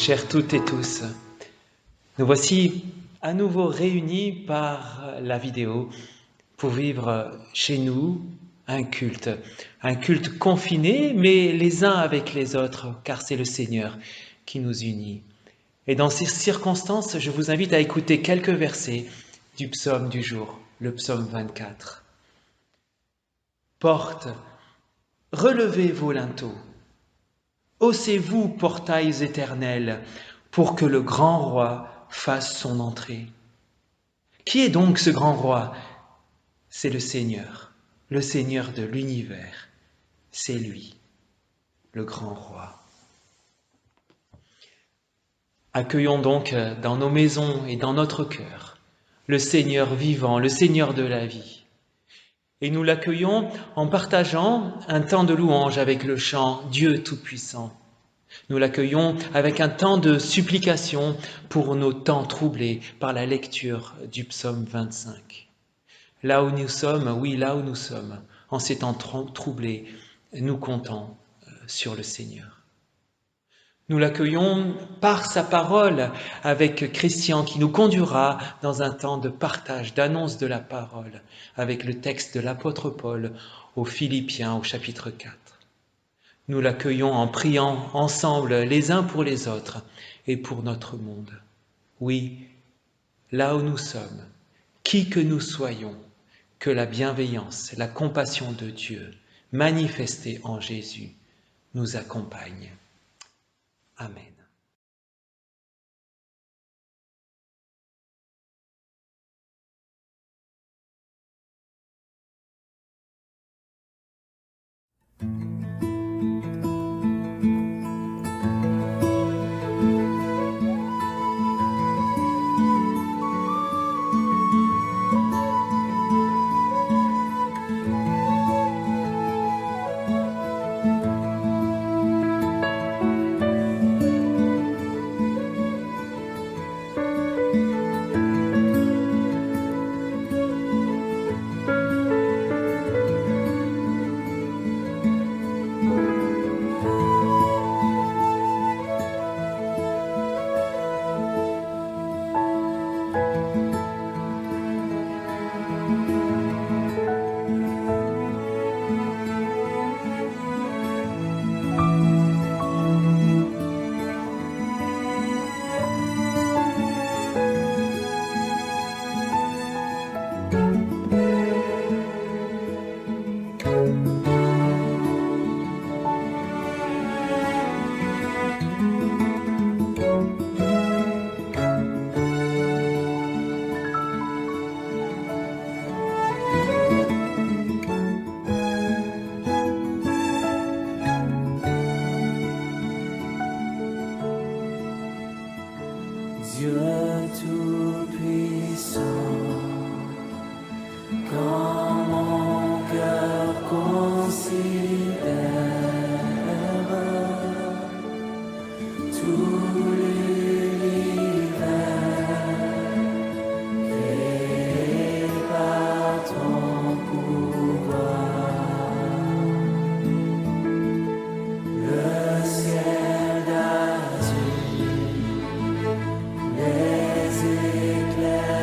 chers toutes et tous. Nous voici à nouveau réunis par la vidéo pour vivre chez nous un culte confiné, mais les uns avec les autres, car c'est le Seigneur qui nous unit. Et dans ces circonstances, je vous invite à écouter quelques versets du psaume du jour, le psaume 24. Portes, relevez vos linteaux, haussez-vous, portails éternels, pour que le grand roi fasse son entrée. Qui est donc ce grand roi? C'est le Seigneur de l'univers. C'est lui, le grand roi. Accueillons donc dans nos maisons et dans notre cœur le Seigneur vivant, le Seigneur de la vie. Et nous l'accueillons en partageant un temps de louange avec le chant « Dieu Tout-Puissant ». Nous l'accueillons avec un temps de supplication pour nos temps troublés par la lecture du psaume 25. Là où nous sommes, en ces temps troublés, nous comptons sur le Seigneur. Nous l'accueillons par sa parole avec Christian qui nous conduira dans un temps de partage, d'annonce de la parole avec le texte de l'apôtre Paul aux Philippiens au chapitre 4. Nous l'accueillons en priant ensemble les uns pour les autres et pour notre monde. Oui, là où nous sommes, qui que nous soyons, que la bienveillance, la compassion de Dieu, manifestée en Jésus, nous accompagne. Amen. Dieu Tout-Puissant, quand mon cœur considère tout l'univers créé par ton pouvoir, le ciel d'azur, les éclairs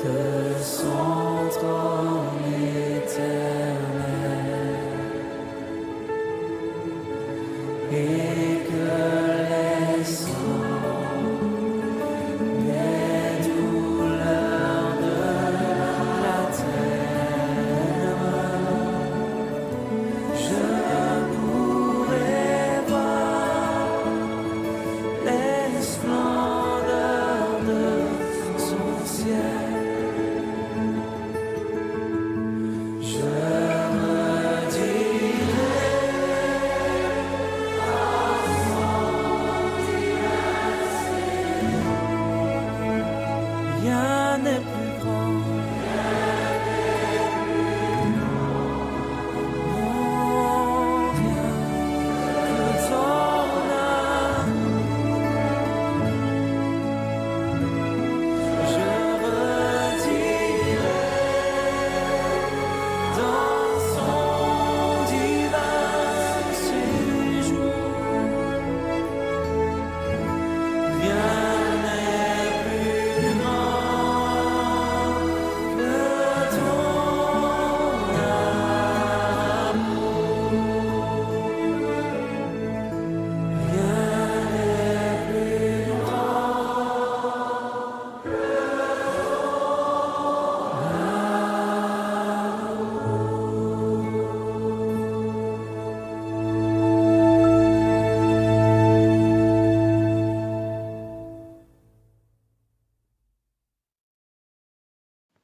que son trône éternel et que les sangs des douleurs de la terre, je pourrais voir les splendeurs de son ciel. Je me dirai, rien n'est plus grand. Non, rien que ton amour. Je redirai dans son divin séjour. Rien n'est plus grand que ton amour. Rien n'est plus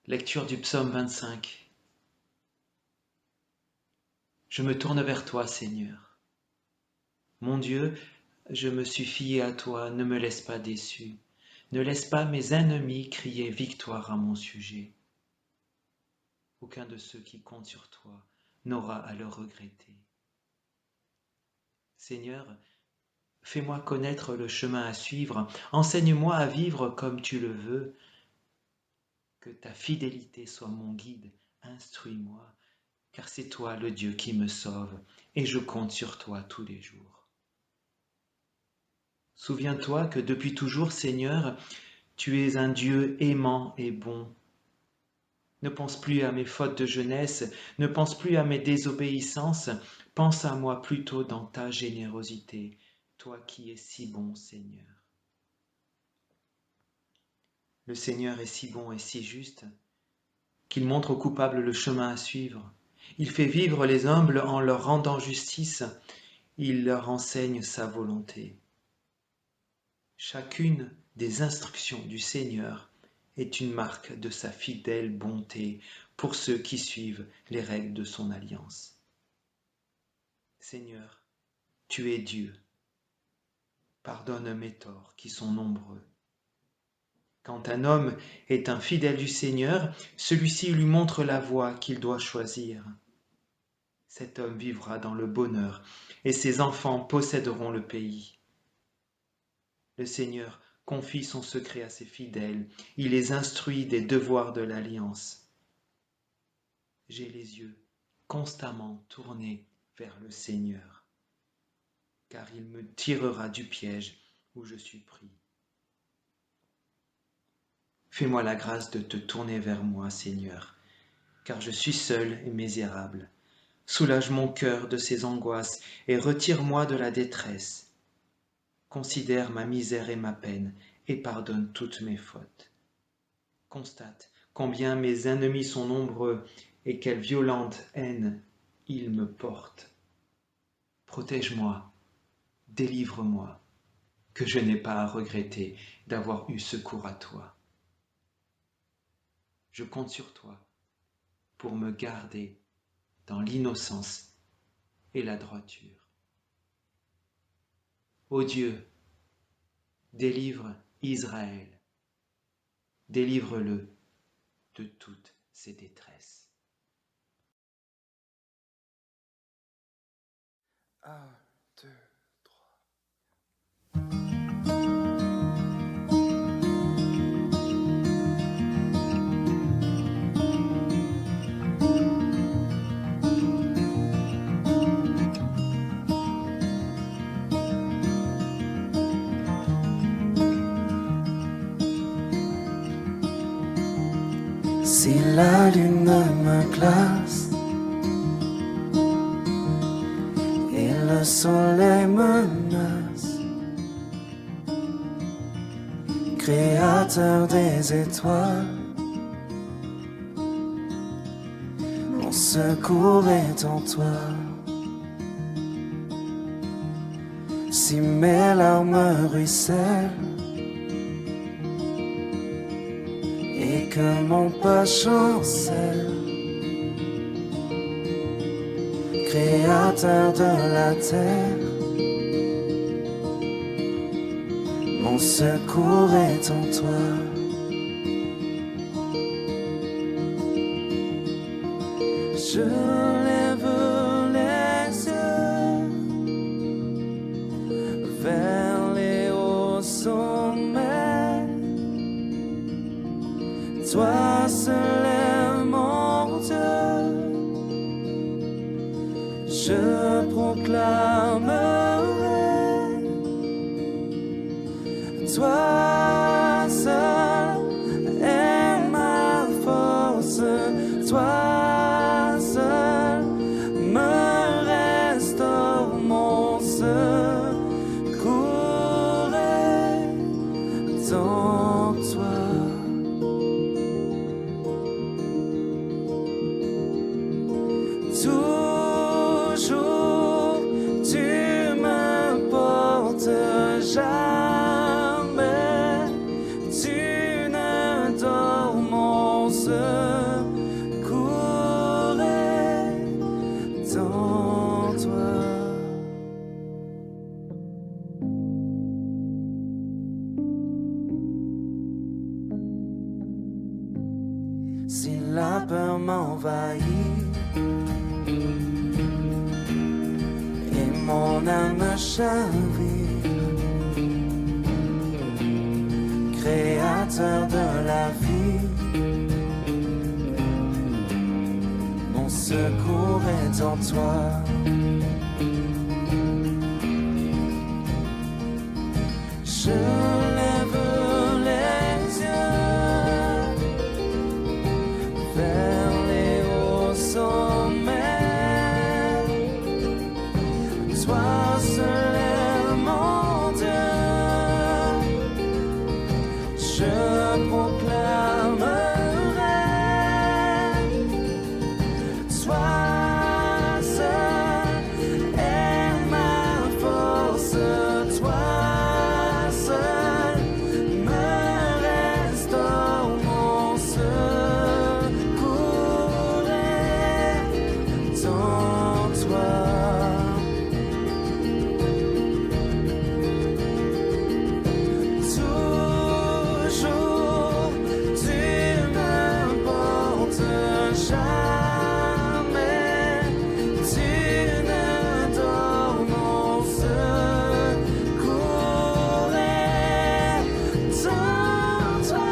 Lecture du psaume 25. Je me tourne vers toi, Seigneur. Mon Dieu, je me suis fié à toi, ne me laisse pas déçu. Ne laisse pas mes ennemis crier victoire à mon sujet. Aucun de ceux qui comptent sur toi n'aura à le regretter. Seigneur, fais-moi connaître le chemin à suivre, enseigne-moi à vivre comme tu le veux. Que ta fidélité soit mon guide, instruis-moi, car c'est toi le Dieu qui me sauve, et je compte sur toi tous les jours. Souviens-toi que depuis toujours, Seigneur, tu es un Dieu aimant et bon. Ne pense plus à mes fautes de jeunesse, ne pense plus à mes désobéissances, pense à moi plutôt dans ta générosité, toi qui es si bon, Seigneur. Le Seigneur est si bon et si juste qu'il montre aux coupables le chemin à suivre. Il fait vivre les humbles en leur rendant justice. Il leur enseigne sa volonté. Chacune des instructions du Seigneur est une marque de sa fidèle bonté pour ceux qui suivent les règles de son alliance. Seigneur, tu es Dieu. Pardonne mes torts qui sont nombreux. Quand un homme est un fidèle du Seigneur, celui-ci lui montre la voie qu'il doit choisir. Cet homme vivra dans le bonheur et ses enfants posséderont le pays. Le Seigneur confie son secret à ses fidèles, il les instruit des devoirs de l'alliance. J'ai les yeux constamment tournés vers le Seigneur, car il me tirera du piège où je suis pris. Fais-moi la grâce de te tourner vers moi, Seigneur, car je suis seul et misérable. Soulage mon cœur de ses angoisses et retire-moi de la détresse. Considère ma misère et ma peine et pardonne toutes mes fautes. Constate combien mes ennemis sont nombreux et quelle violente haine ils me portent. Protège-moi, délivre-moi, que je n'ai pas à regretter d'avoir eu secours à toi. Je compte sur toi pour me garder dans l'innocence et la droiture. Ô Dieu, délivre Israël, délivre-le de toutes ses détresses. 1, 2, 3. Si la lune me glace et le soleil menace, créateur des étoiles, mon secours est en toi. Si mes larmes ruissellent et que mon pas chancelle, créateur de la terre, mon secours est en toi. Je lève les yeux vers les hauts sommets. Toi seul est mon Dieu. Je proclamerai. Toi seul est ma force. Toi seul me restaure mon secours est en toi. Toujours tu me portes, jamais tu ne dors, mon secours est en toi. Si la peur m'envahit et mon âme chavire, créateur de la vie, mon secours est en toi. Je lève les yeux vers les hauts sommets. Toi seul est mon Dieu. Je proclamerai. Toi seul est ma force. Toi seul me restaure, mon secours est en toi. Toujours tu me portes, jamais tu ne dors, mon secours est en toi.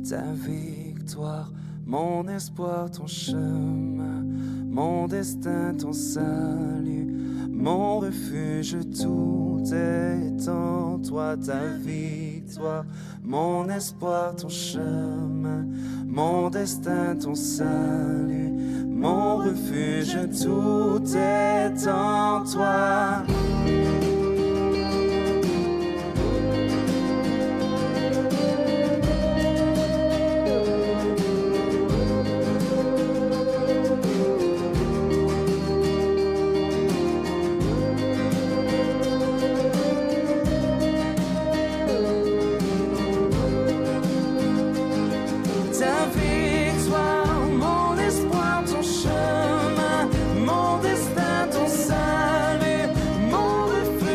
Ta victoire, mon espoir, ton chemin, mon destin, ton salut, mon refuge, tout est en toi. Ta victoire, mon espoir, ton chemin, mon destin, ton salut, mon refuge, tout est en toi. Ta victoire, mon espoir, ton chemin, mon destin, ton salut, mon refuge.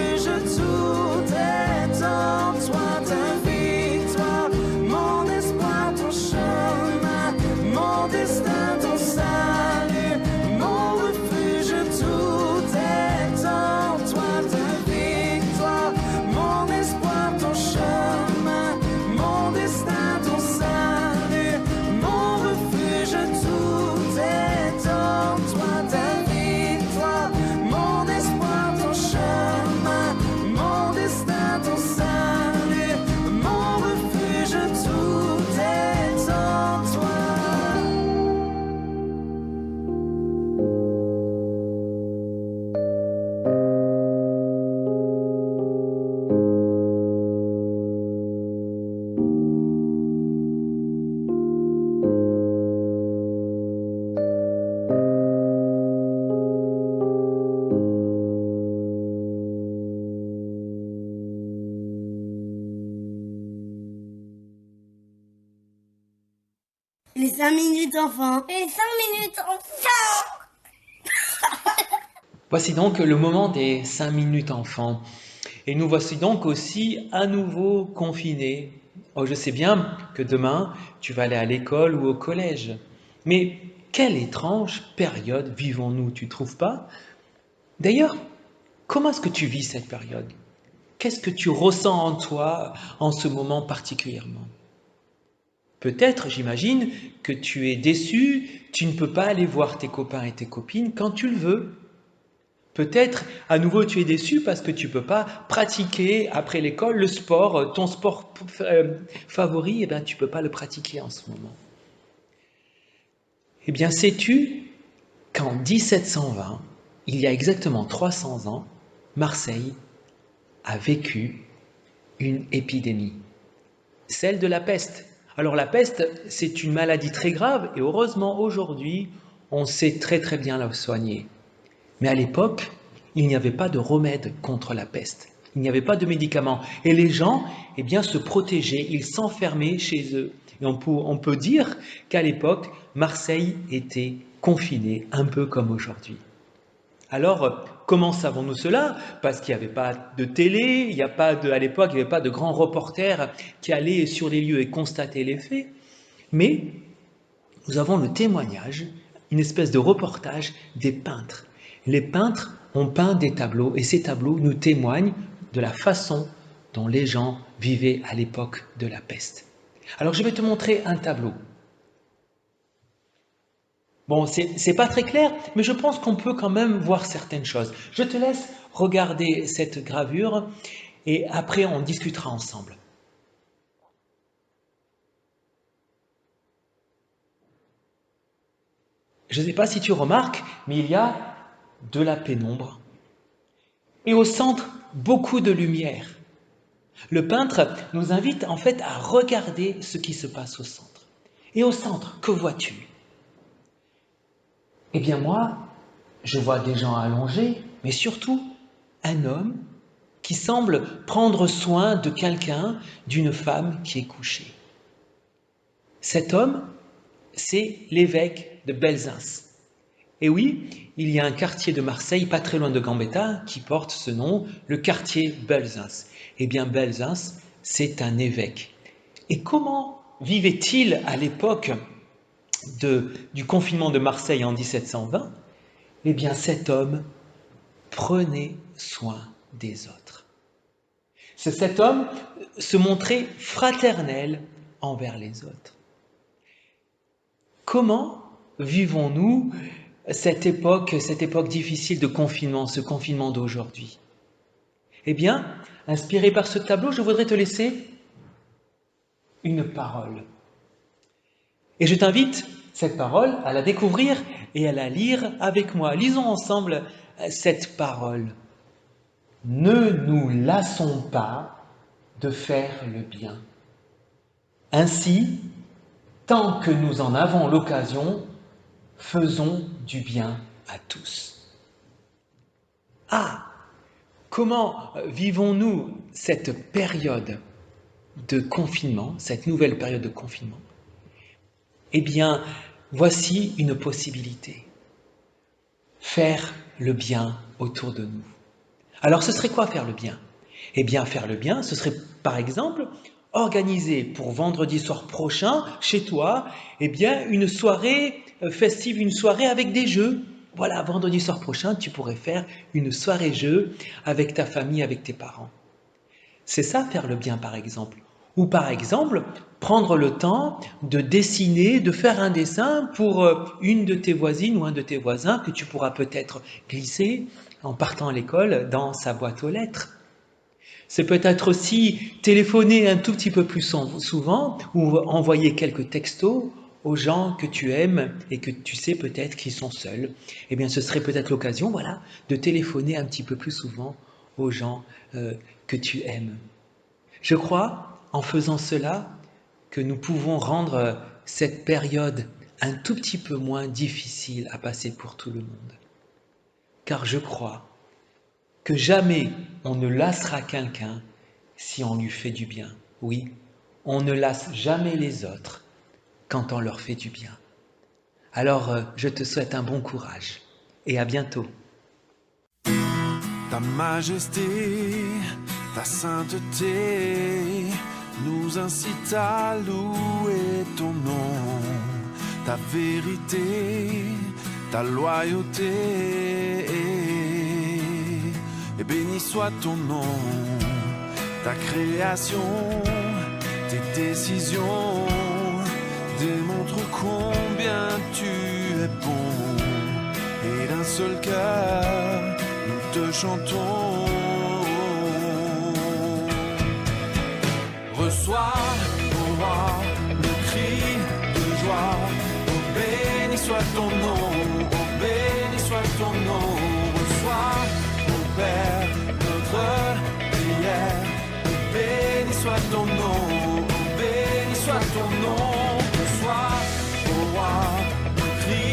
minutes enfant. Et 5 minutes enfant. Voici donc le moment des 5 minutes enfants. Et nous voici donc aussi à nouveau confinés. Oh, je sais bien que demain, tu vas aller à l'école ou au collège. Mais quelle étrange période vivons-nous, tu trouves pas? D'ailleurs, comment est-ce que tu vis cette période? Qu'est-ce que tu ressens en toi en ce moment particulièrement? Peut-être, j'imagine, que tu es déçu, tu ne peux pas aller voir tes copains et tes copines quand tu le veux. Peut-être, à nouveau, tu es déçu parce que tu ne peux pas pratiquer après l'école le sport, ton sport favori, eh bien, tu ne peux pas le pratiquer en ce moment. Eh bien, sais-tu qu'en 1720, il y a exactement 300 ans, Marseille a vécu une épidémie, celle de la peste. Alors la peste, c'est une maladie très grave et heureusement aujourd'hui, on sait très très bien la soigner. Mais à l'époque, il n'y avait pas de remède contre la peste. Il n'y avait pas de médicaments. Et les gens, eh bien, se protégeaient, ils s'enfermaient chez eux. Et on peut dire qu'à l'époque, Marseille était confinée, un peu comme aujourd'hui. Alors, comment savons-nous cela? Parce qu'il n'y avait pas de télé, à l'époque, il n'y avait pas de grands reporters qui allaient sur les lieux et constataient les faits. Mais nous avons le témoignage, une espèce de reportage des peintres. Les peintres ont peint des tableaux et ces tableaux nous témoignent de la façon dont les gens vivaient à l'époque de la peste. Alors je vais te montrer un tableau. Bon, c'est pas très clair, mais je pense qu'on peut quand même voir certaines choses. Je te laisse regarder cette gravure et après on discutera ensemble. Je ne sais pas si tu remarques, mais il y a de la pénombre et au centre, beaucoup de lumière. Le peintre nous invite en fait à regarder ce qui se passe au centre. Et au centre, que vois-tu? Eh bien moi, je vois des gens allongés, mais surtout un homme qui semble prendre soin de quelqu'un, d'une femme qui est couchée. Cet homme, c'est l'évêque de Belzins. Et oui, il y a un quartier de Marseille, pas très loin de Gambetta, qui porte ce nom, le quartier Belzins. Eh bien, Belzins, c'est un évêque. Et comment vivait-il à l'époque du confinement de Marseille en 1720? Eh bien, cet homme prenait soin des autres. Cet homme se montrait fraternel envers les autres. Comment vivons-nous cette époque difficile de confinement, ce confinement d'aujourd'hui? Eh bien, inspiré par ce tableau, je voudrais te laisser une parole. Et je t'invite, cette parole, à la découvrir et à la lire avec moi. Lisons ensemble cette parole. Ne nous lassons pas de faire le bien. Ainsi, tant que nous en avons l'occasion, faisons du bien à tous. Ah, comment vivons-nous cette période de confinement, cette nouvelle période de confinement? Eh bien, voici une possibilité. Faire le bien autour de nous. Alors, ce serait quoi faire le bien? Eh bien, faire le bien, ce serait par exemple organiser pour vendredi soir prochain, chez toi, eh bien, une soirée festive, une soirée avec des jeux. Voilà, vendredi soir prochain, tu pourrais faire une soirée jeu avec ta famille, avec tes parents. C'est ça, faire le bien, par exemple. Ou par exemple, prendre le temps de dessiner, de faire un dessin pour une de tes voisines ou un de tes voisins que tu pourras peut-être glisser en partant à l'école dans sa boîte aux lettres. C'est peut-être aussi téléphoner un tout petit peu plus souvent ou envoyer quelques textos aux gens que tu aimes et que tu sais peut-être qu'ils sont seuls. Eh bien, ce serait peut-être l'occasion, voilà, de téléphoner un petit peu plus souvent aux gens que tu aimes. Je crois, en faisant cela, que nous pouvons rendre cette période un tout petit peu moins difficile à passer pour tout le monde. Car je crois que jamais on ne lassera quelqu'un si on lui fait du bien. Oui, on ne lasse jamais les autres quand on leur fait du bien. Alors, je te souhaite un bon courage et à bientôt. Ta majesté, ta sainteté nous incite à louer ton nom, ta vérité, ta loyauté. Et béni soit ton nom, ta création, tes décisions démontrent combien tu es bon. Et d'un seul cœur, nous te chantons. Reçois, ô roi, le cri de joie. Oh, béni soit ton nom, oh, béni soit ton nom. Reçois, ô Père, notre prière. Oh, béni soit ton nom, oh, béni soit ton nom. Reçois, ô roi, le cri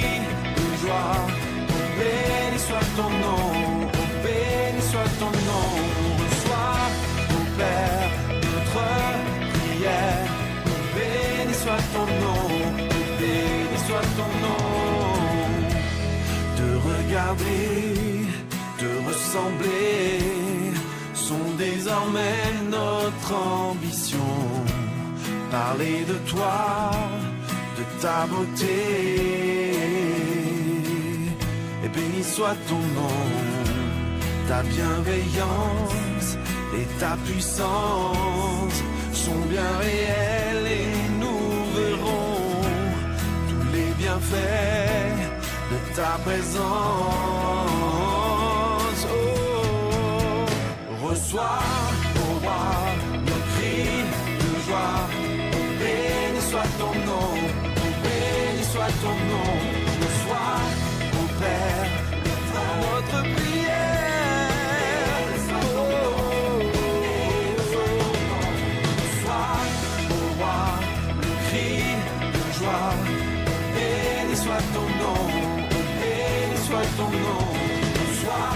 de joie. Oh, béni soit ton nom, oh, béni soit ton nom. Reçois, ô Père, notre prière. Oh, béni soit ton nom, oh, béni soit ton nom. Te regarder, te ressembler sont désormais notre ambition. Parler de toi, de ta beauté. Et béni soit ton nom, ta bienveillance et ta puissance sont bien réels et nous verrons tous les bienfaits de ta présence. Oh, reçois, ô roi, nos cris de joie. Oh, béni soit ton nom, oh, béni soit ton nom. Reçois, ô Père, notre prière. Reçois, ô roi, le cri de joie. Béni soit ton nom, oh, béni soit ton nom. Reçois,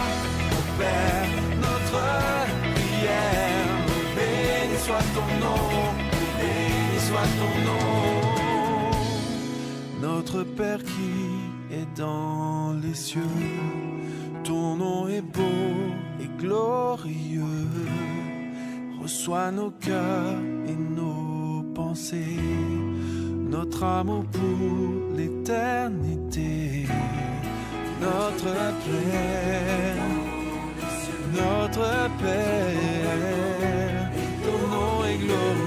ô Père, notre prière. Béni soit ton nom, béni soit ton nom. Notre Père qui est dans les cieux, ton nom est beau et glorieux. Reçois nos cœurs et nos pensées, notre amour pour l'éternité. Notre Père, notre Père, ton nom est glorieux.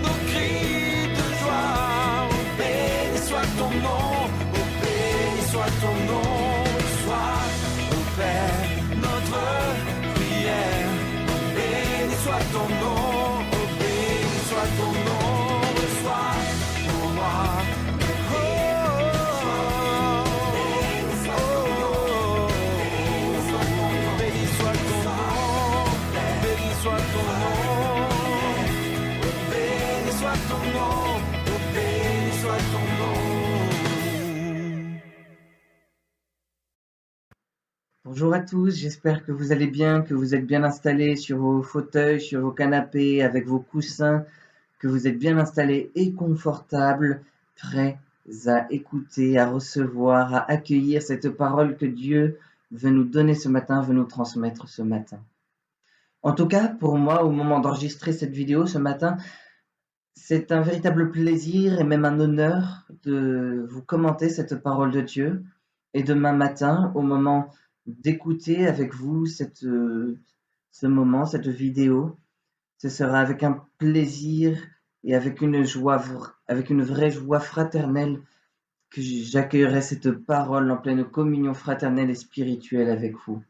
Nos cris de joie, oh, béni soit ton nom, oh, béni soit ton nom. Sois, oh Père, notre prière. Oh, béni soit ton nom, oh, béni soit ton nom. Reçois, oh roi, béni soit ton nom, béni soit ton nom. Béni soit ton nom, oh, béni soit ton nom. Bonjour à tous, j'espère que vous allez bien, que vous êtes bien installés sur vos fauteuils, sur vos canapés, avec vos coussins, que vous êtes bien installés et confortables, prêts à écouter, à recevoir, à accueillir cette parole que Dieu veut nous donner ce matin, veut nous transmettre ce matin. En tout cas, pour moi, au moment d'enregistrer cette vidéo ce matin, c'est un véritable plaisir et même un honneur de vous commenter cette parole de Dieu. Et demain matin, au moment d'écouter avec vous ce moment, cette vidéo, ce sera avec un plaisir et avec une joie, avec une vraie joie fraternelle que j'accueillerai cette parole en pleine communion fraternelle et spirituelle avec vous.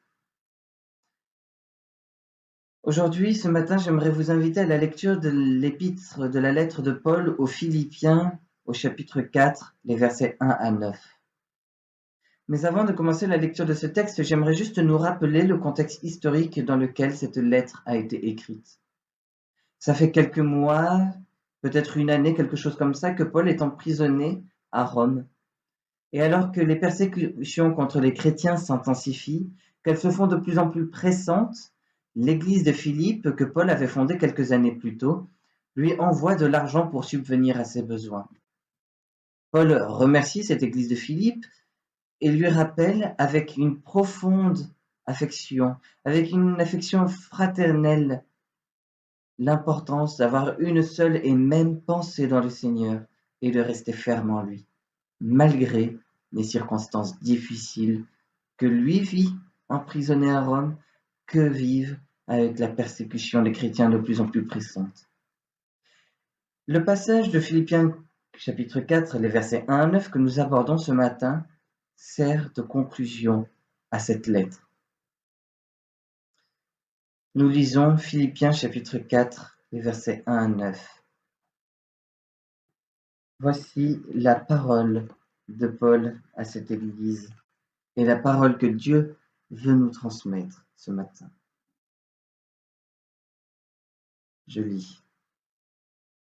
Aujourd'hui, ce matin, j'aimerais vous inviter à la lecture de l'épître de la lettre de Paul aux Philippiens, au chapitre 4, les versets 1 à 9. Mais avant de commencer la lecture de ce texte, j'aimerais juste nous rappeler le contexte historique dans lequel cette lettre a été écrite. Ça fait quelques mois, peut-être une année, quelque chose comme ça, que Paul est emprisonné à Rome. Et alors que les persécutions contre les chrétiens s'intensifient, qu'elles se font de plus en plus pressantes, l'église de Philippe, que Paul avait fondée quelques années plus tôt, lui envoie de l'argent pour subvenir à ses besoins. Paul remercie cette église de Philippe et lui rappelle avec une profonde affection, avec une affection fraternelle, l'importance d'avoir une seule et même pensée dans le Seigneur et de rester ferme en lui, malgré les circonstances difficiles que lui vit emprisonné à Rome, que vivent avec la persécution des chrétiens de plus en plus pressante. Le passage de Philippiens chapitre 4, les versets 1 à 9 que nous abordons ce matin sert de conclusion à cette lettre. Nous lisons Philippiens chapitre 4, les versets 1 à 9. Voici la parole de Paul à cette Église et la parole que Dieu veut nous transmettre ce matin. Je lis.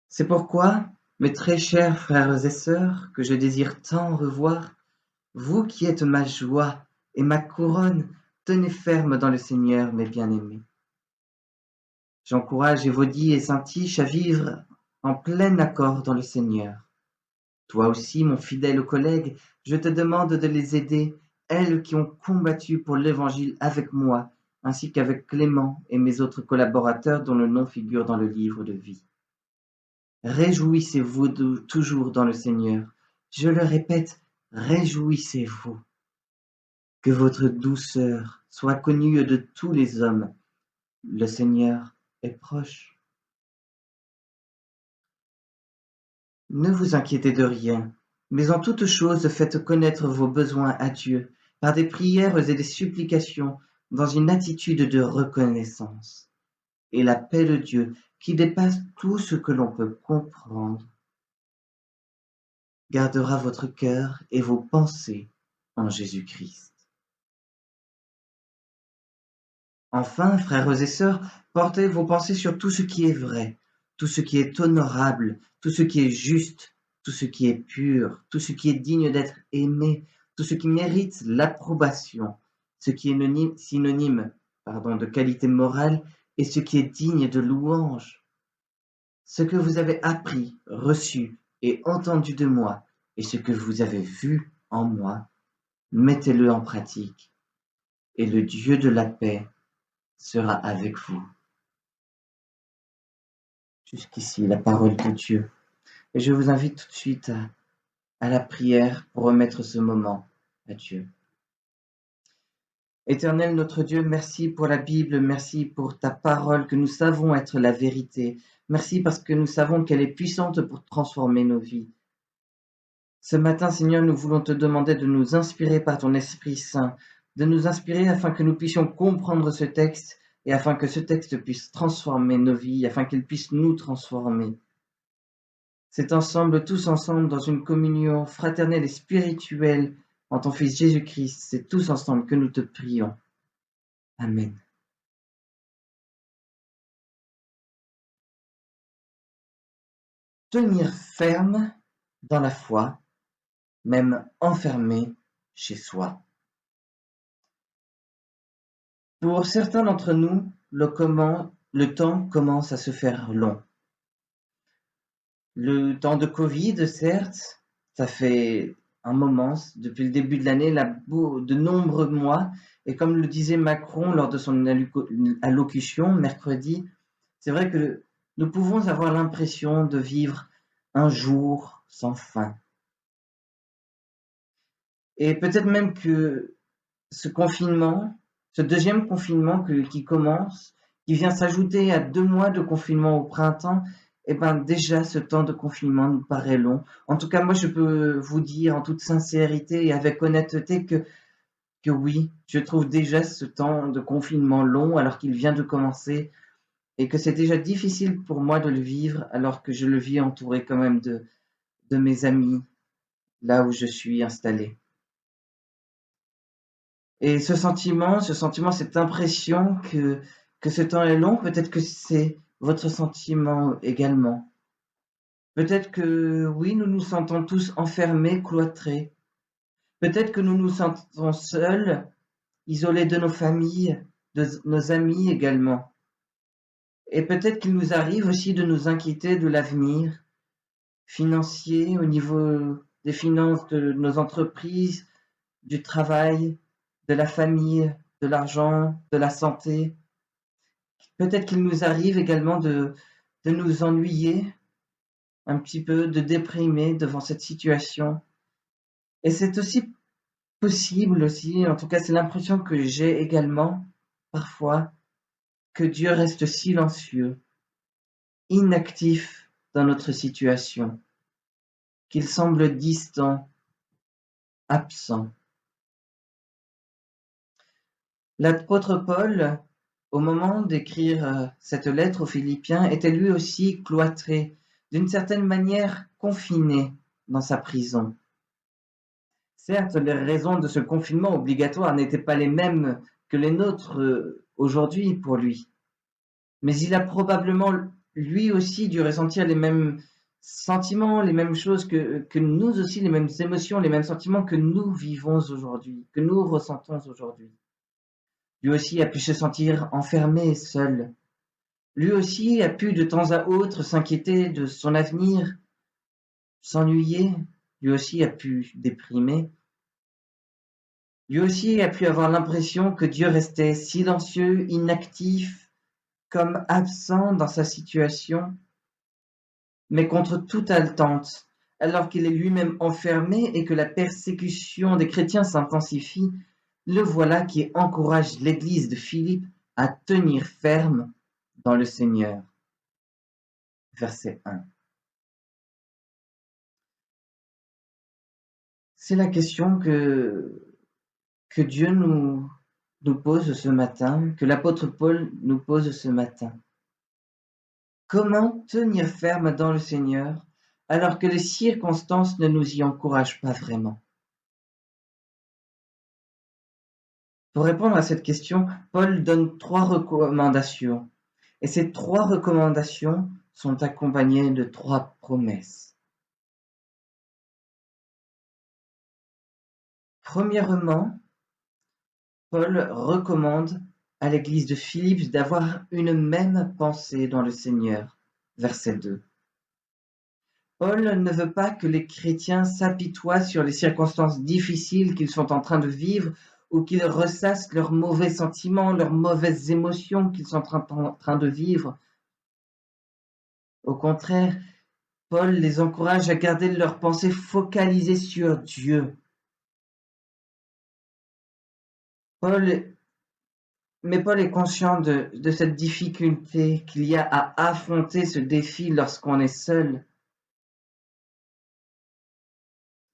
C'est pourquoi, mes très chers frères et sœurs, que je désire tant revoir, vous qui êtes ma joie et ma couronne, tenez ferme dans le Seigneur, mes bien-aimés. J'encourage Évodie et Syntyche à vivre en plein accord dans le Seigneur. Toi aussi, mon fidèle collègue, je te demande de les aider, elles qui ont combattu pour l'Évangile avec moi, ainsi qu'avec Clément et mes autres collaborateurs dont le nom figure dans le livre de vie. Réjouissez-vous toujours dans le Seigneur. Je le répète, réjouissez-vous. Que votre douceur soit connue de tous les hommes. Le Seigneur est proche. Ne vous inquiétez de rien, mais en toute chose faites connaître vos besoins à Dieu par des prières et des supplications dans une attitude de reconnaissance. Et la paix de Dieu, qui dépasse tout ce que l'on peut comprendre, gardera votre cœur et vos pensées en Jésus-Christ. Enfin, frères et sœurs, portez vos pensées sur tout ce qui est vrai, tout ce qui est honorable, tout ce qui est juste, tout ce qui est pur, tout ce qui est digne d'être aimé, tout ce qui mérite l'approbation, ce qui est synonyme de qualité morale et ce qui est digne de louange. Ce que vous avez appris, reçu et entendu de moi, et ce que vous avez vu en moi, mettez-le en pratique, et le Dieu de la paix sera avec vous. Jusqu'ici, la parole de Dieu. Et je vous invite tout de suite à la prière pour remettre ce moment à Dieu. Éternel notre Dieu, merci pour la Bible, merci pour ta parole que nous savons être la vérité. Merci parce que nous savons qu'elle est puissante pour transformer nos vies. Ce matin, Seigneur, nous voulons te demander de nous inspirer par ton Esprit Saint, de nous inspirer afin que nous puissions comprendre ce texte et afin que ce texte puisse transformer nos vies, afin qu'il puisse nous transformer. C'est ensemble, tous ensemble, dans une communion fraternelle et spirituelle en ton Fils Jésus-Christ, c'est tous ensemble que nous te prions. Amen. Tenir ferme dans la foi, même enfermé chez soi. Pour certains d'entre nous, le temps commence à se faire long. Le temps de Covid, certes, ça fait un moment, depuis le début de l'année, de nombreux mois, et comme le disait Macron lors de son allocution mercredi, c'est vrai que nous pouvons avoir l'impression de vivre un jour sans fin. Et peut-être même que ce confinement, ce deuxième confinement qui commence, qui vient s'ajouter à 2 mois de confinement au printemps, déjà ce temps de confinement nous paraît long. En tout cas, moi je peux vous dire en toute sincérité et avec honnêteté que oui, je trouve déjà ce temps de confinement long alors qu'il vient de commencer et que c'est déjà difficile pour moi de le vivre alors que je le vis entouré quand même de mes amis là où je suis installé. Et ce sentiment, cette impression que ce temps est long, peut-être que c'est votre sentiment également. Peut-être que oui, nous nous sentons tous enfermés, cloîtrés. Peut-être que nous nous sentons seuls isolés de nos familles, de nos amis également. Et peut-être qu'il nous arrive aussi de nous inquiéter de l'avenir financier, au niveau des finances de nos entreprises, du travail, de la famille, de l'argent, de la santé. Peut-être qu'il nous arrive également de nous ennuyer un petit peu, de déprimer devant cette situation. Et c'est aussi possible aussi, en tout cas c'est l'impression que j'ai également parfois, que Dieu reste silencieux, inactif dans notre situation, qu'il semble distant, absent. L'apôtre Paul, au moment d'écrire cette lettre aux Philippiens, était lui aussi cloîtré, d'une certaine manière confiné dans sa prison. Certes, les raisons de ce confinement obligatoire n'étaient pas les mêmes que les nôtres aujourd'hui pour lui, mais il a probablement lui aussi dû ressentir les mêmes sentiments, les mêmes choses que nous aussi, les mêmes émotions, les mêmes sentiments que nous vivons aujourd'hui, que nous ressentons aujourd'hui. Lui aussi a pu se sentir enfermé, seul. Lui aussi a pu de temps à autre s'inquiéter de son avenir, s'ennuyer. Lui aussi a pu déprimer. Lui aussi a pu avoir l'impression que Dieu restait silencieux, inactif, comme absent dans sa situation, mais contre toute attente, alors qu'il est lui-même enfermé et que la persécution des chrétiens s'intensifie, le voilà qui encourage l'église de Philippe à tenir ferme dans le Seigneur. Verset 1. C'est la question que Dieu nous pose ce matin, que l'apôtre Paul nous pose ce matin. Comment tenir ferme dans le Seigneur alors que les circonstances ne nous y encouragent pas vraiment? Pour répondre à cette question, Paul donne 3 recommandations. Et ces 3 recommandations sont accompagnées de 3 promesses. Premièrement, Paul recommande à l'église de Philippe d'avoir une même pensée dans le Seigneur. Verset 2. Paul ne veut pas que les chrétiens s'apitoient sur les circonstances difficiles qu'ils sont en train de vivre ou qu'ils ressassent leurs mauvais sentiments, leurs mauvaises émotions qu'ils sont en train de vivre. Au contraire, Paul les encourage à garder leurs pensées focalisées sur Dieu. Mais Paul est conscient de cette difficulté qu'il y a à affronter ce défi lorsqu'on est seul.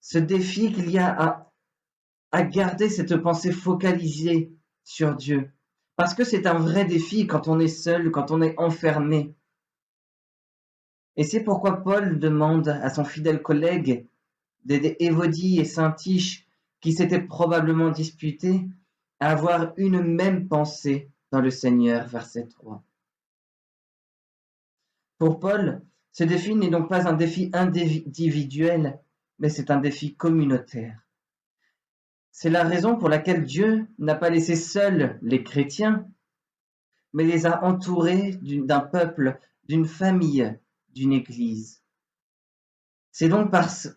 Ce défi qu'il y a à garder cette pensée focalisée sur Dieu. Parce que c'est un vrai défi quand on est seul, quand on est enfermé. Et c'est pourquoi Paul demande à son fidèle collègue d'Évodie et Syntyche, qui s'étaient probablement disputés, à avoir une même pensée dans le Seigneur, verset 3. Pour Paul, ce défi n'est donc pas un défi individuel, mais c'est un défi communautaire. C'est la raison pour laquelle Dieu n'a pas laissé seuls les chrétiens, mais les a entourés d'un peuple, d'une famille, d'une église. C'est donc parce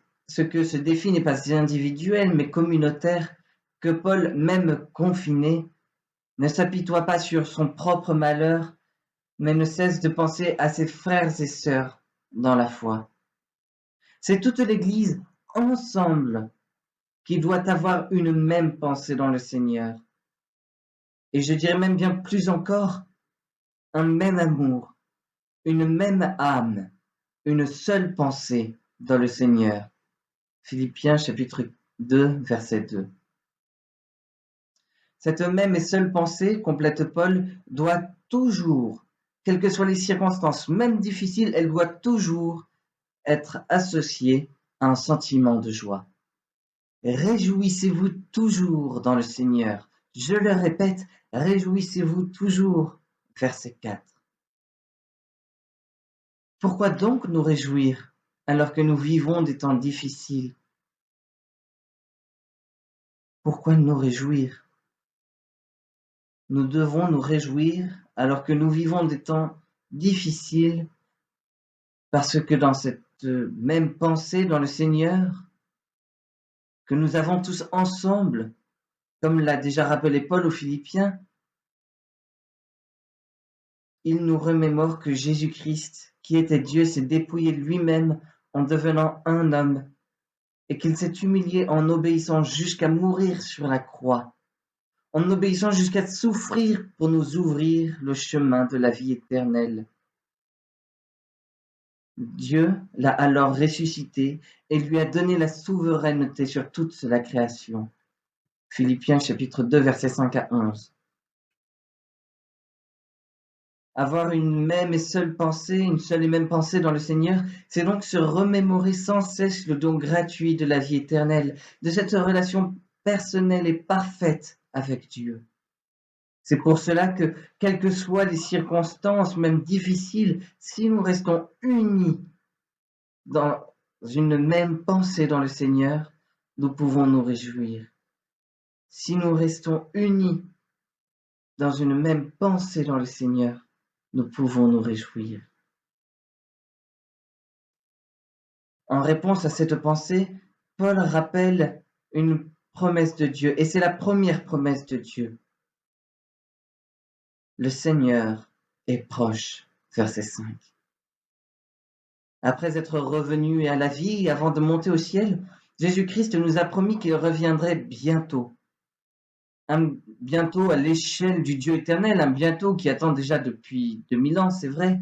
que ce défi n'est pas individuel, mais communautaire, que Paul, même confiné, ne s'apitoie pas sur son propre malheur, mais ne cesse de penser à ses frères et sœurs dans la foi. C'est toute l'Église ensemble qui doit avoir une même pensée dans le Seigneur. Et je dirais même bien plus encore, un même amour, une même âme, une seule pensée dans le Seigneur. Philippiens chapitre 2, verset 2. Cette même et seule pensée, complète Paul, doit toujours, quelles que soient les circonstances, même difficiles, elle doit toujours être associée à un sentiment de joie. Réjouissez-vous toujours dans le Seigneur. Je le répète, réjouissez-vous toujours. Verset 4. Pourquoi donc nous réjouir alors que nous vivons des temps difficiles? Pourquoi nous réjouir? Nous devons nous réjouir alors que nous vivons des temps difficiles, parce que dans cette même pensée dans le Seigneur, que nous avons tous ensemble, comme l'a déjà rappelé Paul aux Philippiens, il nous remémore que Jésus-Christ, qui était Dieu, s'est dépouillé lui-même en devenant un homme, et qu'il s'est humilié en obéissant jusqu'à mourir sur la croix, en obéissant jusqu'à souffrir pour nous ouvrir le chemin de la vie éternelle. Dieu l'a alors ressuscité et lui a donné la souveraineté sur toute la création. Philippiens chapitre 2, versets 5 à 11. Avoir une même et seule pensée, une seule et même pensée dans le Seigneur, c'est donc se remémorer sans cesse le don gratuit de la vie éternelle, de cette relation personnelle et parfaite avec Dieu. C'est pour cela que, quelles que soient les circonstances, même difficiles, si nous restons unis dans une même pensée dans le Seigneur, nous pouvons nous réjouir. Si nous restons unis dans une même pensée dans le Seigneur, nous pouvons nous réjouir. En réponse à cette pensée, Paul rappelle une promesse de Dieu, et c'est la première promesse de Dieu. Le Seigneur est proche, verset 5. Après être revenu à la vie, avant de monter au ciel, Jésus-Christ nous a promis qu'il reviendrait bientôt. Un bientôt à l'échelle du Dieu éternel, un bientôt qui attend déjà depuis 2000 ans, c'est vrai,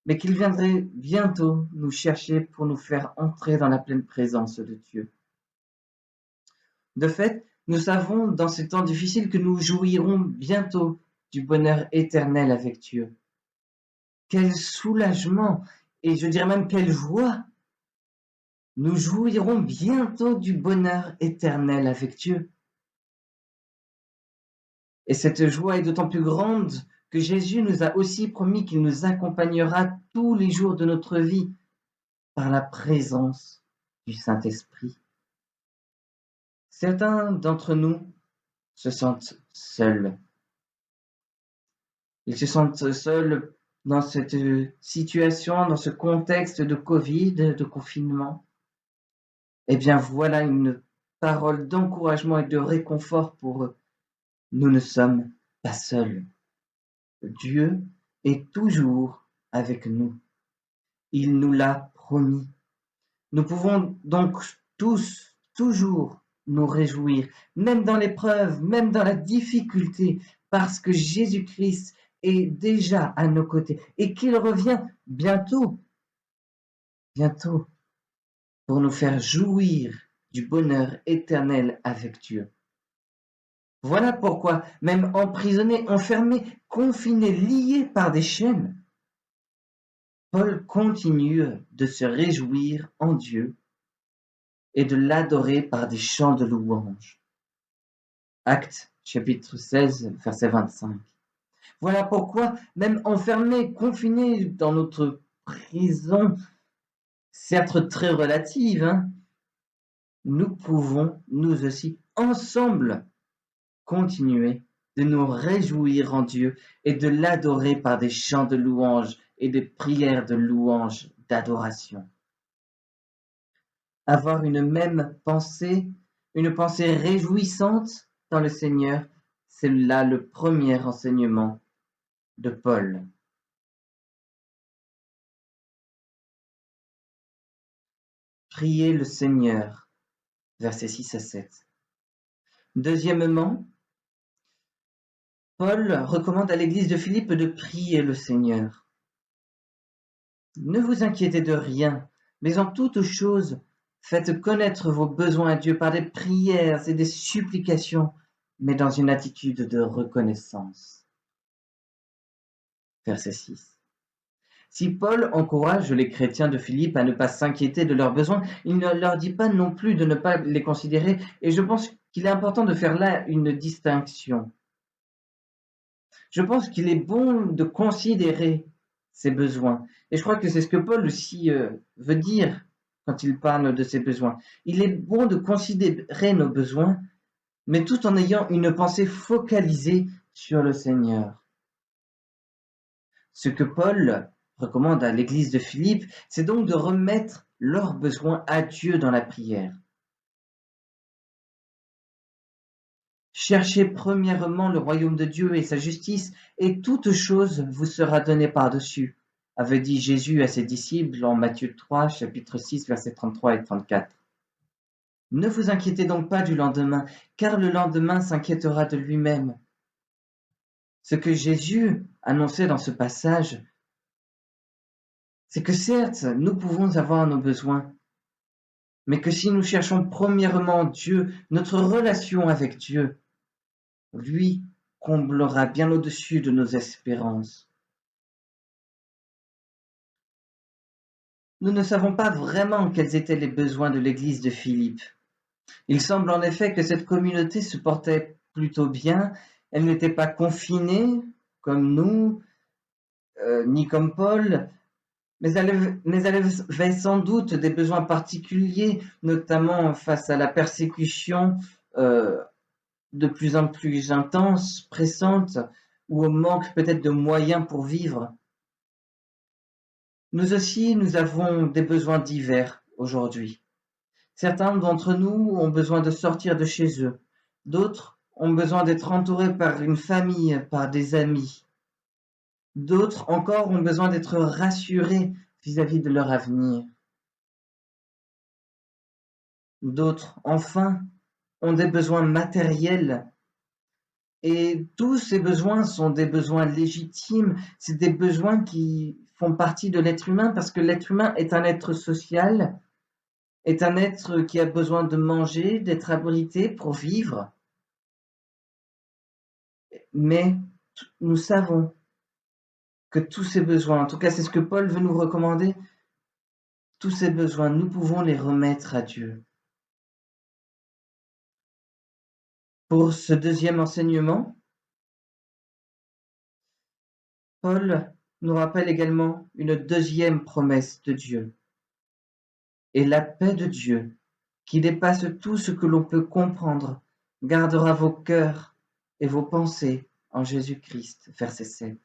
mais qu'il viendrait bientôt nous chercher pour nous faire entrer dans la pleine présence de Dieu. De fait, nous savons dans ces temps difficiles que nous jouirons bientôt du bonheur éternel avec Dieu. Quel soulagement, et je dirais même quelle joie! Nous jouirons bientôt du bonheur éternel avec Dieu. Et cette joie est d'autant plus grande que Jésus nous a aussi promis qu'il nous accompagnera tous les jours de notre vie par la présence du Saint-Esprit. Certains d'entre nous se sentent seuls. Ils se sentent seuls dans cette situation, dans ce contexte de Covid, de confinement. Eh bien, voilà une parole d'encouragement et de réconfort pour eux. Nous ne sommes pas seuls. Dieu est toujours avec nous. Il nous l'a promis. Nous pouvons donc tous, toujours nous réjouir, même dans l'épreuve, même dans la difficulté, parce que Jésus-Christ est déjà à nos côtés et qu'il revient bientôt, bientôt, pour nous faire jouir du bonheur éternel avec Dieu. Voilà pourquoi, même emprisonnés, enfermés, confinés, liés par des chaînes, Paul continue de se réjouir en Dieu et de l'adorer par des chants de louange. Actes chapitre 16, verset 25. Voilà pourquoi, même enfermés, confinés dans notre prison, certes très relative, nous pouvons, nous aussi, ensemble, continuer de nous réjouir en Dieu et de l'adorer par des chants de louange et des prières de louange, d'adoration. Avoir une même pensée, une pensée réjouissante dans le Seigneur, c'est là le premier enseignement de Paul. Priez le Seigneur, versets 6 à 7. Deuxièmement, Paul recommande à l'église de Philippe de prier le Seigneur. Ne vous inquiétez de rien, mais en toute chose, faites connaître vos besoins à Dieu par des prières et des supplications, mais dans une attitude de reconnaissance. Verset 6. Si Paul encourage les chrétiens de Philippe à ne pas s'inquiéter de leurs besoins, il ne leur dit pas non plus de ne pas les considérer, et je pense qu'il est important de faire là une distinction. Je pense qu'il est bon de considérer ses besoins. Et je crois que c'est ce que Paul aussi veut dire quand il parle de ses besoins. Il est bon de considérer nos besoins, mais tout en ayant une pensée focalisée sur le Seigneur. Ce que Paul recommande à l'église de Philippe, c'est donc de remettre leurs besoins à Dieu dans la prière. Cherchez premièrement le royaume de Dieu et sa justice, et toute chose vous sera donnée par-dessus, avait dit Jésus à ses disciples en Matthieu 3, chapitre 6, versets 33 et 34. Ne vous inquiétez donc pas du lendemain, car le lendemain s'inquiétera de lui-même. Ce que Jésus annonçait dans ce passage, c'est que certes, nous pouvons avoir nos besoins, mais que si nous cherchons premièrement Dieu, notre relation avec Dieu, lui comblera bien au-dessus de nos espérances. Nous ne savons pas vraiment quels étaient les besoins de l'église de Philippe. Il semble en effet que cette communauté se portait plutôt bien. Elle n'était pas confinée comme nous, ni comme Paul, mais elle avait sans doute des besoins particuliers, notamment face à la persécution de plus en plus intense, pressante, ou au manque peut-être de moyens pour vivre. Nous aussi, nous avons des besoins divers aujourd'hui. Certains d'entre nous ont besoin de sortir de chez eux. D'autres ont besoin d'être entourés par une famille, par des amis. D'autres encore ont besoin d'être rassurés vis-à-vis de leur avenir. D'autres, enfin, ont des besoins matériels. Et tous ces besoins sont des besoins légitimes. C'est des besoins qui font partie de l'être humain parce que l'être humain est un être social, est un être qui a besoin de manger, d'être abrité pour vivre. Mais nous savons que tous ces besoins, en tout cas c'est ce que Paul veut nous recommander, tous ces besoins, nous pouvons les remettre à Dieu. Pour ce deuxième enseignement, Paul nous rappelle également une deuxième promesse de Dieu. Et la paix de Dieu, qui dépasse tout ce que l'on peut comprendre, gardera vos cœurs et vos pensées en Jésus-Christ. Verset 7.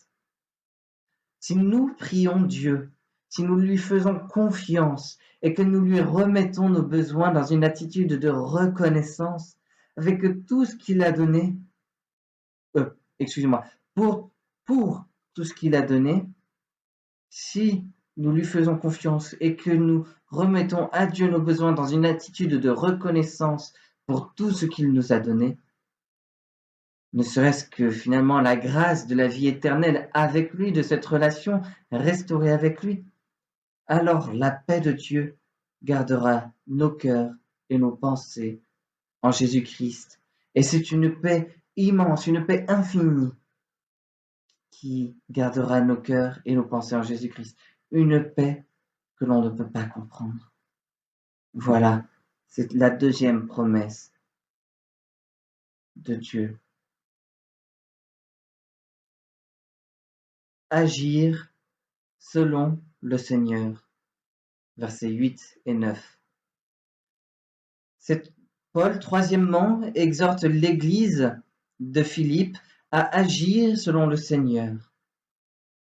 Si nous prions Dieu, si nous lui faisons confiance et que nous lui remettons nos besoins dans une attitude de reconnaissance, avec tout ce qu'il a donné, pour tout ce qu'il a donné, si nous lui faisons confiance et que nous remettons à Dieu nos besoins dans une attitude de reconnaissance pour tout ce qu'il nous a donné, ne serait-ce que finalement la grâce de la vie éternelle avec lui, de cette relation restaurée avec lui, alors la paix de Dieu gardera nos cœurs et nos pensées en Jésus-Christ. Et c'est une paix immense, une paix infinie qui gardera nos cœurs et nos pensées en Jésus-Christ. Une paix que l'on ne peut pas comprendre. Voilà, c'est la deuxième promesse de Dieu. Agir selon le Seigneur. Versets 8 et 9. Paul, troisièmement, exhorte l'Église de Philippe à agir selon le Seigneur.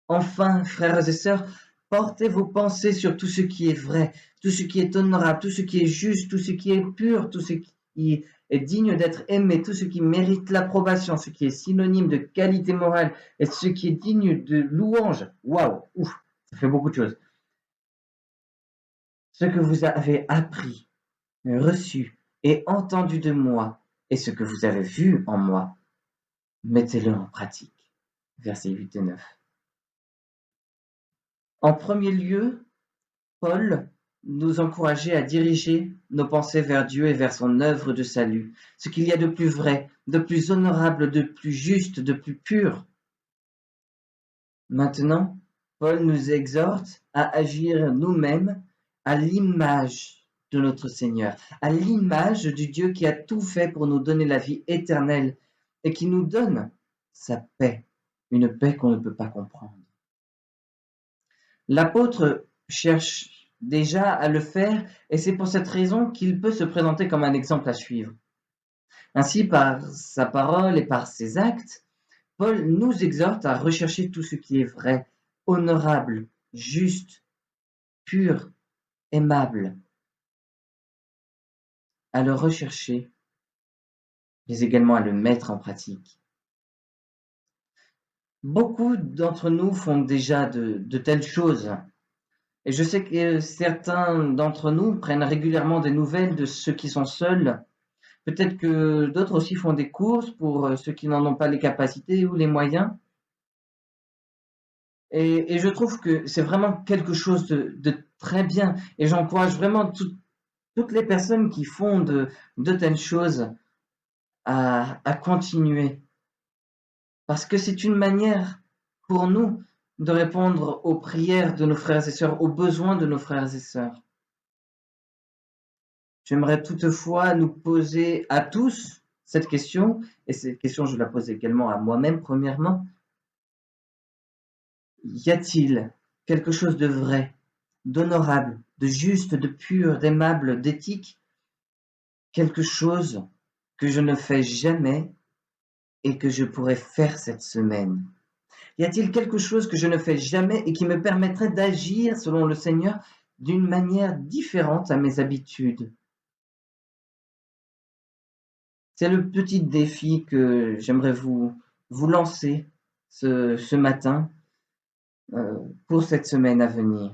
Enfin, frères et sœurs, portez vos pensées sur tout ce qui est vrai, tout ce qui est honorable, tout ce qui est juste, tout ce qui est pur, tout ce qui est digne d'être aimé, tout ce qui mérite l'approbation, ce qui est synonyme de qualité morale et ce qui est digne de louange. Waouh, ça fait beaucoup de choses. Ce que vous avez appris, reçu et entendu de moi et ce que vous avez vu en moi, mettez-le en pratique. Versets 8 et 9. En premier lieu, Paul nous encourageait à diriger nos pensées vers Dieu et vers son œuvre de salut, ce qu'il y a de plus vrai, de plus honorable, de plus juste, de plus pur. Maintenant, Paul nous exhorte à agir nous-mêmes à l'image de notre Seigneur, à l'image du Dieu qui a tout fait pour nous donner la vie éternelle et qui nous donne sa paix, une paix qu'on ne peut pas comprendre. L'apôtre cherche déjà à le faire et c'est pour cette raison qu'il peut se présenter comme un exemple à suivre. Ainsi, par sa parole et par ses actes, Paul nous exhorte à rechercher tout ce qui est vrai, honorable, juste, pur, aimable, à le rechercher, mais également à le mettre en pratique. Beaucoup d'entre nous font déjà de telles choses. Et je sais que certains d'entre nous prennent régulièrement des nouvelles de ceux qui sont seuls. Peut-être que d'autres aussi font des courses pour ceux qui n'en ont pas les capacités ou les moyens. Et je trouve que c'est vraiment quelque chose de très bien. Et j'encourage vraiment toutes les personnes qui font de telles choses à continuer. Parce que c'est une manière pour nous de répondre aux prières de nos frères et sœurs, aux besoins de nos frères et sœurs. J'aimerais toutefois nous poser à tous cette question, et cette question je la pose également à moi-même premièrement. Y a-t-il quelque chose de vrai, d'honorable, de juste, de pur, d'aimable, d'éthique, quelque chose que je ne fais jamais et que je pourrais faire cette semaine? Y a-t-il quelque chose que je ne fais jamais et qui me permettrait d'agir selon le Seigneur d'une manière différente à mes habitudes? C'est le petit défi que j'aimerais vous lancer ce matin pour cette semaine à venir.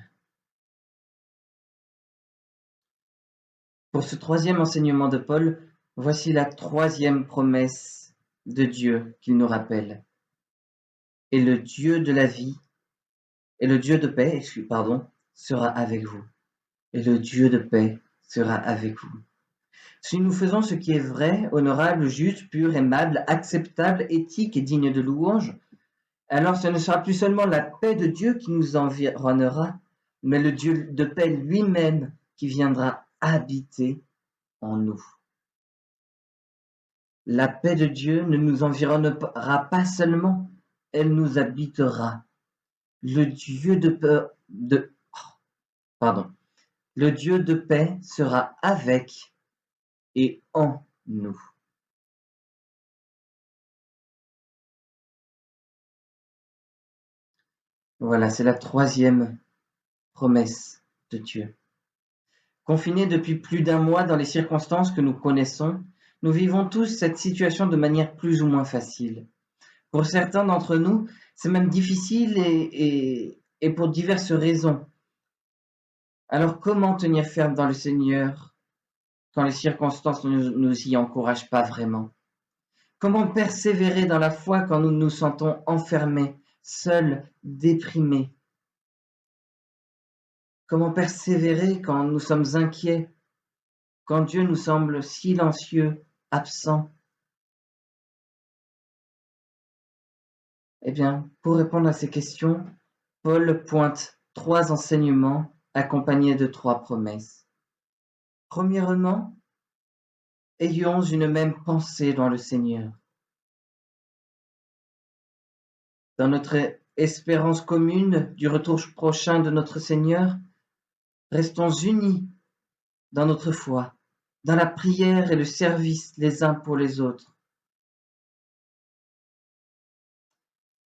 Pour ce troisième enseignement de Paul, voici la troisième promesse de Dieu qu'il nous rappelle. Et le Dieu de la vie, et le Dieu de paix, pardon, sera avec vous. Et le Dieu de paix sera avec vous. Si nous faisons ce qui est vrai, honorable, juste, pur, aimable, acceptable, éthique et digne de louange, alors ce ne sera plus seulement la paix de Dieu qui nous environnera, mais le Dieu de paix lui-même qui viendra habiter en nous. La paix de Dieu ne nous environnera pas seulement, elle nous habitera. Le Dieu le Dieu de paix sera avec et en nous. Voilà, c'est la troisième promesse de Dieu. Confinés depuis plus d'un mois dans les circonstances que nous connaissons, nous vivons tous cette situation de manière plus ou moins facile. Pour certains d'entre nous, c'est même difficile et pour diverses raisons. Alors comment tenir ferme dans le Seigneur quand les circonstances ne nous y encouragent pas vraiment? Comment persévérer dans la foi quand nous nous sentons enfermés, seuls, déprimés? Comment persévérer quand nous sommes inquiets, quand Dieu nous semble silencieux, absent? Eh bien, pour répondre à ces questions, Paul pointe 3 enseignements accompagnés de 3 promesses. Premièrement, ayons une même pensée dans le Seigneur. Dans notre espérance commune du retour prochain de notre Seigneur, restons unis dans notre foi, dans la prière et le service les uns pour les autres.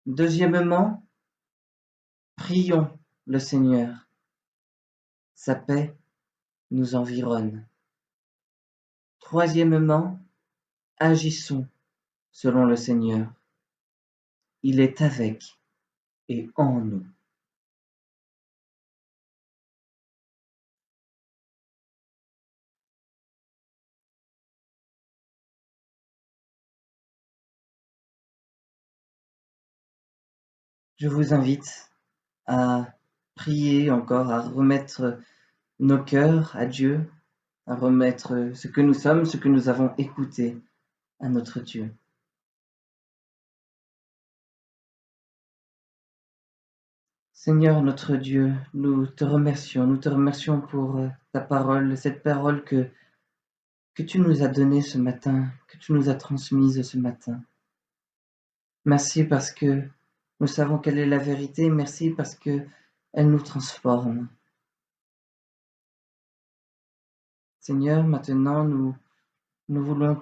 Deuxièmement, prions le Seigneur. Sa paix nous environne. Troisièmement, agissons selon le Seigneur. Il est avec et en nous. Je vous invite à prier encore, à remettre nos cœurs à Dieu, à remettre ce que nous sommes, ce que nous avons écouté à notre Dieu. Seigneur notre Dieu, nous te remercions pour ta parole, cette parole que tu nous as donnée ce matin, que tu nous as transmise ce matin. Merci parce que nous savons quelle est la vérité, merci parce que elle nous transforme. Seigneur, maintenant nous voulons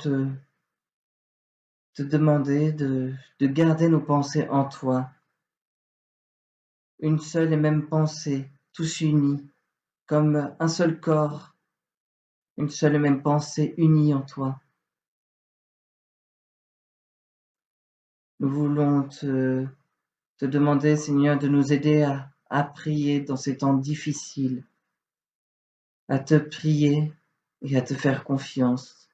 te demander de garder nos pensées en toi, une seule et même pensée, tous unis, comme un seul corps, une seule et même pensée unie en toi. Nous voulons te demander, Seigneur, de nous aider à prier dans ces temps difficiles, à te prier et à te faire confiance.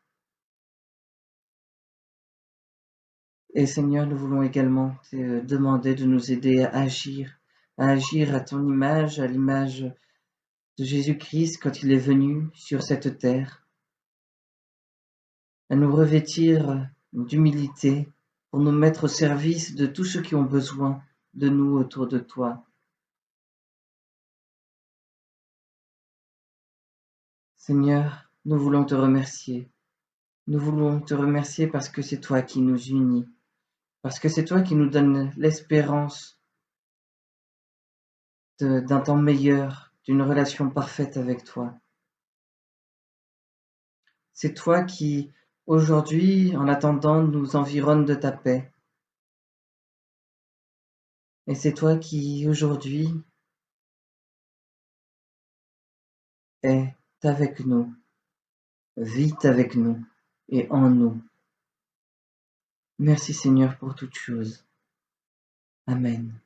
Et Seigneur, nous voulons également te demander de nous aider à agir à ton image, à l'image de Jésus-Christ quand il est venu sur cette terre, à nous revêtir d'humilité pour nous mettre au service de tous ceux qui ont besoin de nous autour de toi. Seigneur, nous voulons te remercier. Nous voulons te remercier parce que c'est toi qui nous unis, parce que c'est toi qui nous donnes l'espérance d'un temps meilleur, d'une relation parfaite avec toi. C'est toi qui, aujourd'hui, en attendant, nous environne de ta paix. Et c'est toi qui, aujourd'hui, est avec nous, vit avec nous et en nous. Merci Seigneur pour toutes choses. Amen.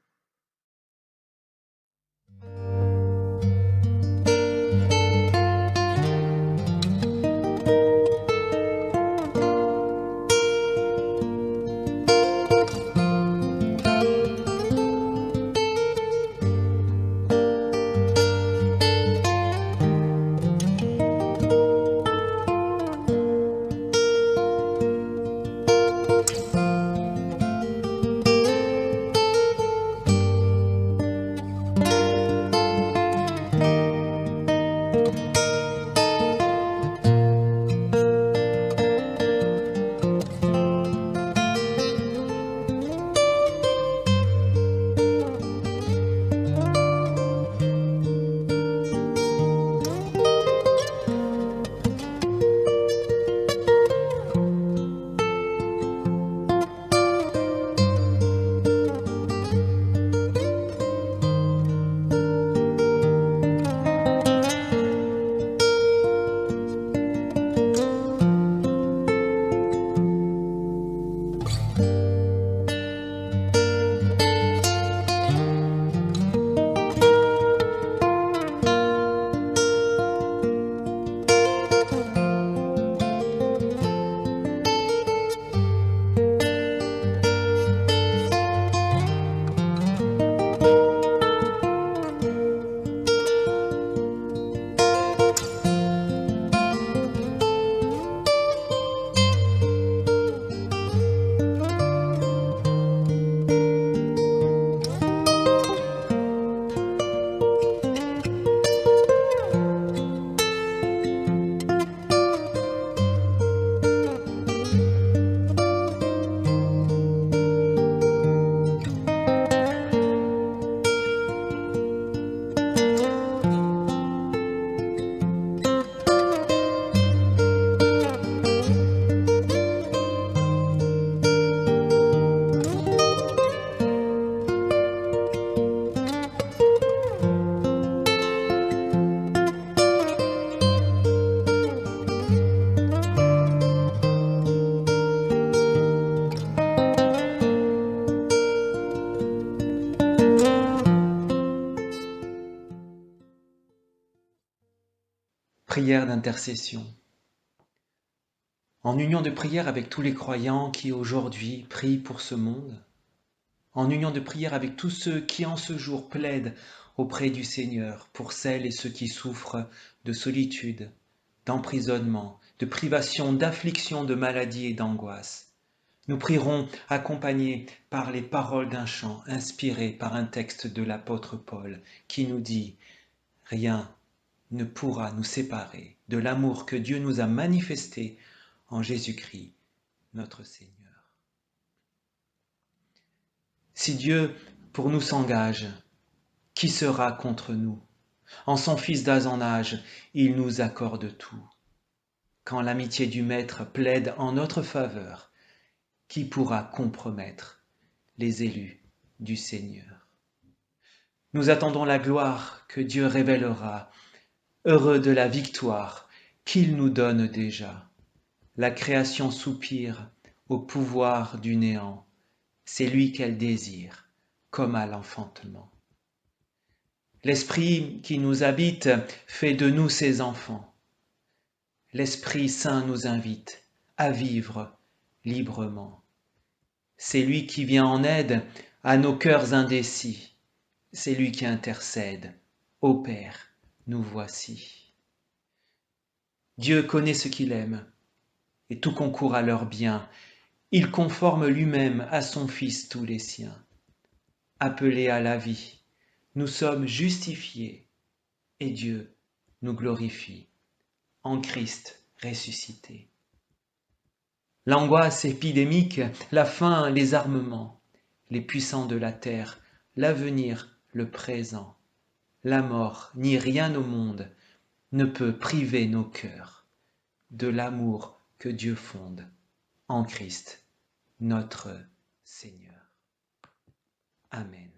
Prière d'intercession. En union de prière avec tous les croyants qui aujourd'hui prient pour ce monde, en union de prière avec tous ceux qui en ce jour plaident auprès du Seigneur pour celles et ceux qui souffrent de solitude, d'emprisonnement, de privation, d'affliction, de maladie et d'angoisse. Nous prierons accompagnés par les paroles d'un chant inspiré par un texte de l'apôtre Paul qui nous dit « Rien ne pourra nous séparer de l'amour que Dieu nous a manifesté en Jésus-Christ, notre Seigneur. » Si Dieu pour nous s'engage, qui sera contre nous? En son Fils d'âge en âge, il nous accorde tout. Quand l'amitié du Maître plaide en notre faveur, qui pourra compromettre les élus du Seigneur? Nous attendons la gloire que Dieu révélera, heureux de la victoire qu'il nous donne déjà. La création soupire au pouvoir du néant, c'est lui qu'elle désire, comme à l'enfantement. L'Esprit qui nous habite fait de nous ses enfants. L'Esprit Saint nous invite à vivre librement. C'est lui qui vient en aide à nos cœurs indécis. C'est lui qui intercède. Ô Père, nous voici. Dieu connaît ce qu'il aime, et tout concourt à leur bien. Il conforme lui-même à son Fils tous les siens. Appelés à la vie, nous sommes justifiés, et Dieu nous glorifie en Christ ressuscité. L'angoisse épidémique, la faim, les armements, les puissants de la terre, l'avenir, le présent, la mort, ni rien au monde ne peut priver nos cœurs de l'amour que Dieu fonde en Christ, notre Seigneur. Amen.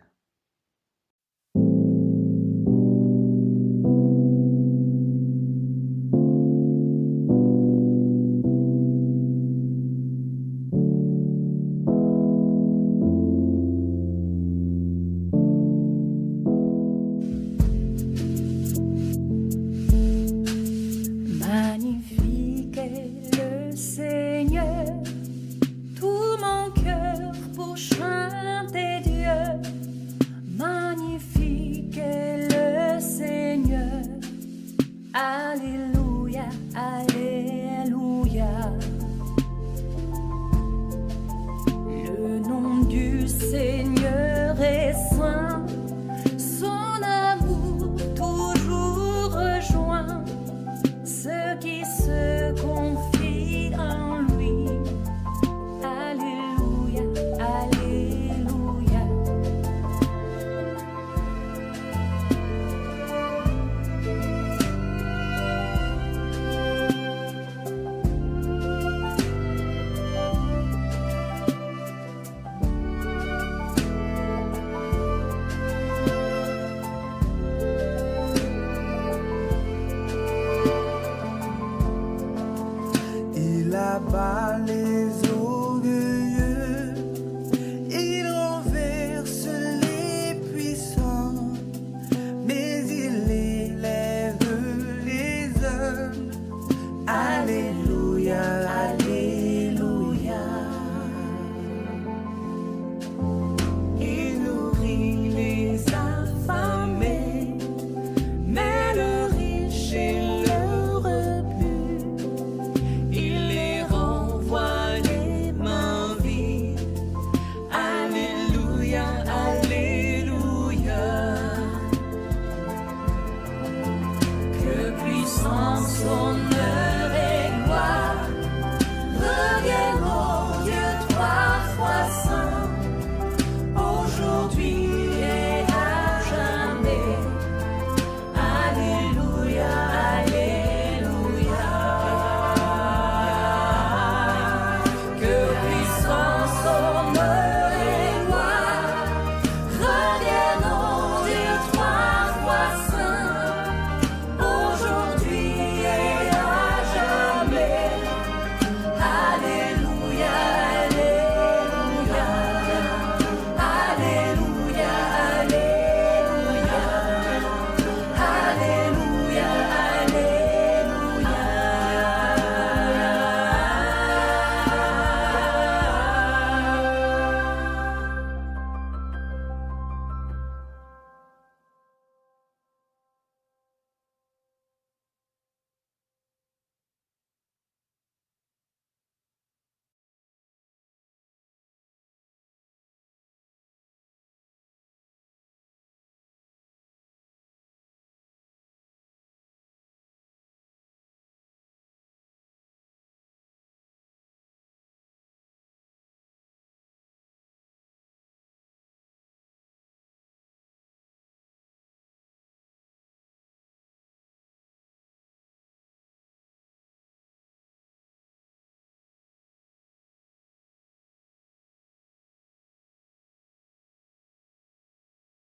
Magnifique est le Seigneur, tout mon cœur pour chanter Dieu. Magnifique est le Seigneur, Alléluia, Alléluia. Le nom du Seigneur est saint, son amour toujours rejoint ceux qui se confient en lui. Alléluia, Alléluia. Il abat les orgueilleux, il renverse les puissants, mais il élève les hommes. Alléluia.